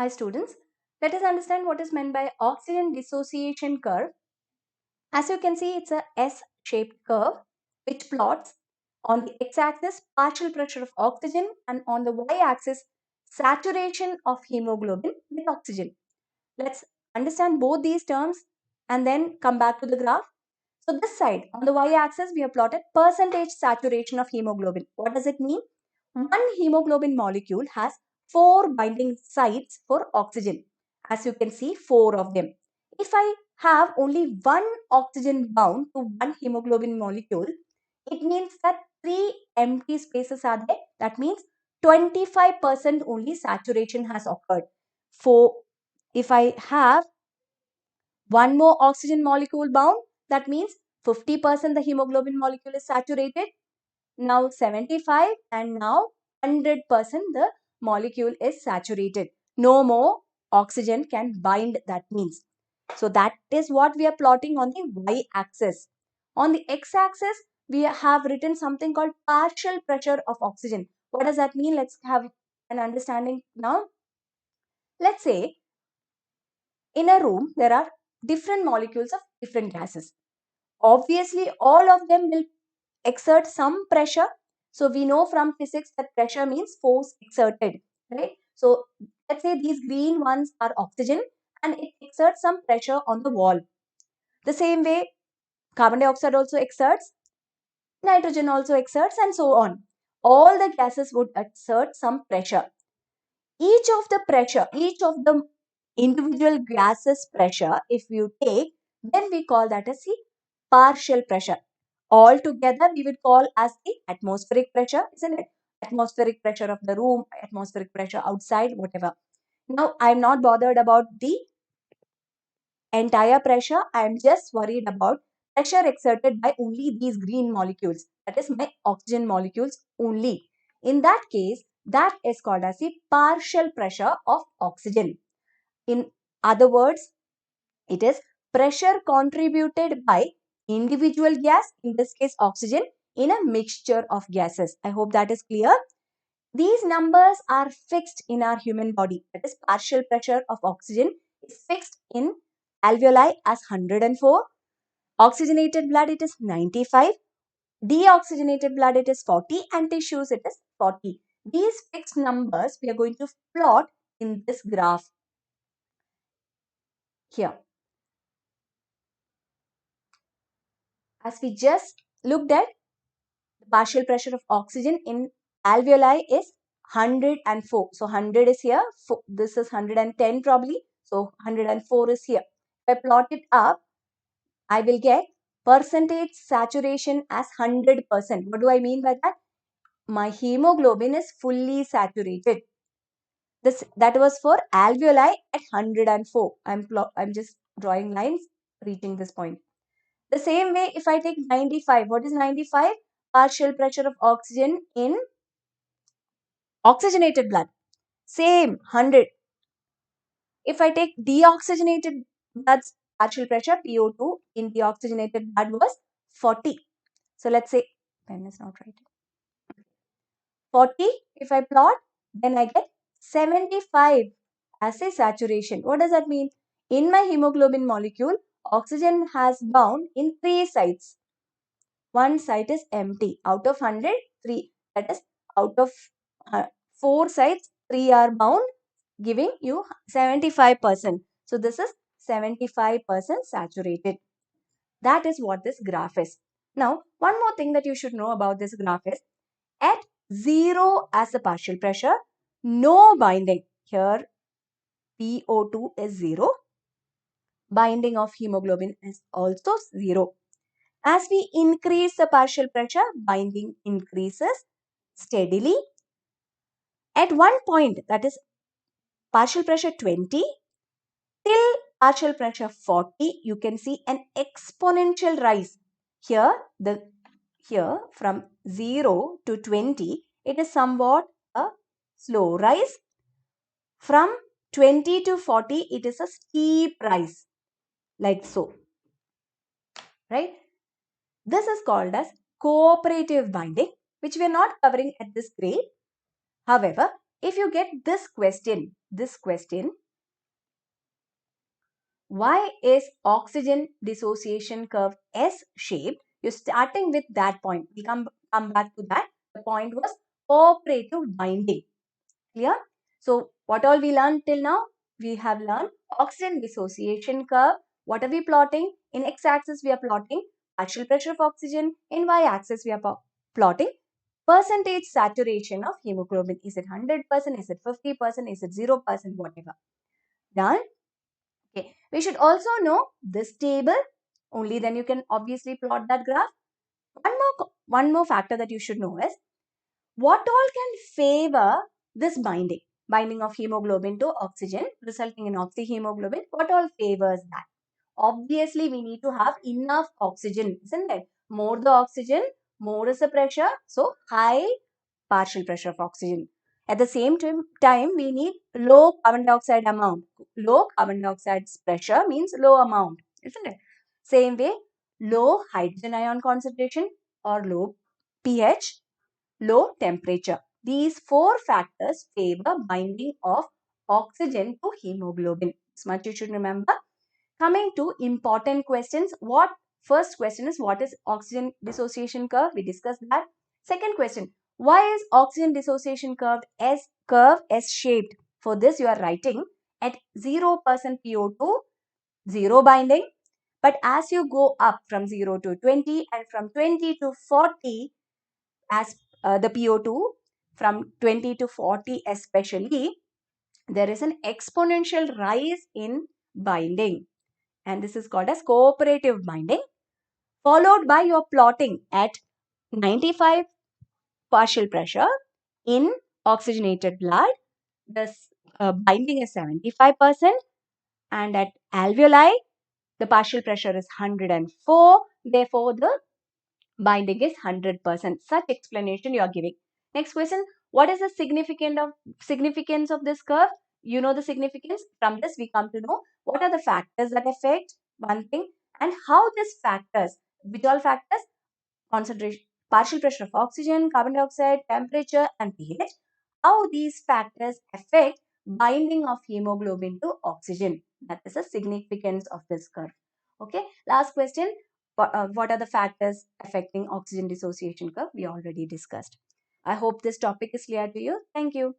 Hi students, let us understand what is meant by oxygen dissociation curve. As you can see, it's a S-shaped curve which plots on the x-axis partial pressure of oxygen and on the y-axis saturation of hemoglobin with oxygen. Let's understand both these terms and then come back to the graph. So this side, on the y-axis, we have plotted percentage saturation of hemoglobin. What does it mean? One hemoglobin molecule has 4 binding sites for oxygen. As you can see, 4 of them. If I have only one oxygen bound to one hemoglobin molecule, it means that 3 empty spaces are there. That means 25% only saturation has occurred. For if I have one more oxygen molecule bound, that means 50% the hemoglobin molecule is saturated. Now 75 and now 100% the molecule is saturated. No more oxygen can bind, that means. So that is what we are plotting on the y-axis. On the x-axis, we have written something called partial pressure of oxygen. What does that mean? Let's have an understanding now. Let's say in a room, there are different molecules of different gases. Obviously, all of them will exert some pressure. So we know from physics that pressure means force exerted, right? So let's say these green ones are oxygen and it exerts some pressure on the wall. The same way, carbon dioxide also exerts, nitrogen also exerts, and so on. All the gases would exert some pressure. Each of the individual gases pressure, if you take, then we call that as the partial pressure. All together we would call as the atmospheric pressure, isn't it? Atmospheric pressure of the room, atmospheric pressure outside, whatever. Now I'm not bothered about the entire pressure. I'm just worried about pressure exerted by only these green molecules, that is my oxygen molecules only. In that case, that is called as the partial pressure of oxygen. In other words, it is pressure contributed by individual gas, in this case oxygen, in a mixture of gases. I hope that is clear. These numbers are fixed in our human body. That is, partial pressure of oxygen is fixed in alveoli as 104. Oxygenated blood, it is 95. Deoxygenated blood, it is 40. And tissues, it is 40. These fixed numbers we are going to plot in this graph here. As we just looked at, the partial pressure of oxygen in alveoli is 104. So 100 is here. This is 110 probably. So 104 is here. If I plot it up, I will get percentage saturation as 100%. What do I mean by that? My hemoglobin is fully saturated. That was for alveoli at 104. I'm just drawing lines reaching this point. The same way, if I take 95, what is 95? Partial pressure of oxygen in oxygenated blood. Same, 100. If I take deoxygenated blood's partial pressure, PO2 in deoxygenated blood was 40. So let's say, pen is not right. 40, if I plot, then I get 75 as a saturation. What does that mean? In my hemoglobin molecule, oxygen has bound in 3 sites. One site is empty. Out of 100, 3. That is, out of 4 sites, 3 are bound, giving you 75%. So this is 75% saturated. That is what this graph is. Now, one more thing that you should know about this graph is, at 0 as the partial pressure, no binding. Here, PO2 is 0. Binding of hemoglobin is also 0. As we increase the partial pressure, binding increases steadily. At one point, that is partial pressure 20, till partial pressure 40, you can see an exponential rise. Here from 0 to 20, it is somewhat a slow rise. From 20 to 40, it is a steep rise, like so, right? This is called as cooperative binding, which we are not covering at this grade. However, if you get this question, why is oxygen dissociation curve S-shaped? You're starting with that point. We come back to that. The point was cooperative binding. Clear? So what all we learned till now? We have learned oxygen dissociation curve. What are we plotting? In x-axis we are plotting partial pressure of oxygen. In y-axis we are plotting percentage saturation of hemoglobin. Is it 100%? Is it 50%? Is it 0%? Whatever. Done? Okay. We should also know this table. Only then you can obviously plot that graph. One more factor that you should know is what all can favor this binding of hemoglobin to oxygen, resulting in oxyhemoglobin. What all favors that? Obviously, we need to have enough oxygen, isn't it? More the oxygen, more is the pressure. So, high partial pressure of oxygen. At the same time, we need low carbon dioxide amount. Low carbon dioxide pressure means low amount, isn't it? Same way, low hydrogen ion concentration or low pH, low temperature. These four factors favor binding of oxygen to hemoglobin. This much you should remember. Coming to important questions. First question is, what is oxygen dissociation curve? We discussed that. Second question, why is oxygen dissociation curve S-shaped? For this you are writing at 0% PO2, 0 binding. But as you go up from 0 to 20 and from 20 to 40, as the PO2, from 20 to 40 especially, there is an exponential rise in binding. And this is called as cooperative binding, followed by your plotting at 95 partial pressure in oxygenated blood. The binding is 75%, and at alveoli, the partial pressure is 104. Therefore, the binding is 100%. Such explanation you are giving. Next question, what is the significance of this curve? You know the significance. From this, we come to know what are the factors that affect one thing and how these factors, which all factors, concentration, partial pressure of oxygen, carbon dioxide, temperature, and pH, how these factors affect binding of hemoglobin to oxygen. That is the significance of this curve. Okay, last question. What are the factors affecting oxygen dissociation curve? We already discussed. I hope this topic is clear to you. Thank you.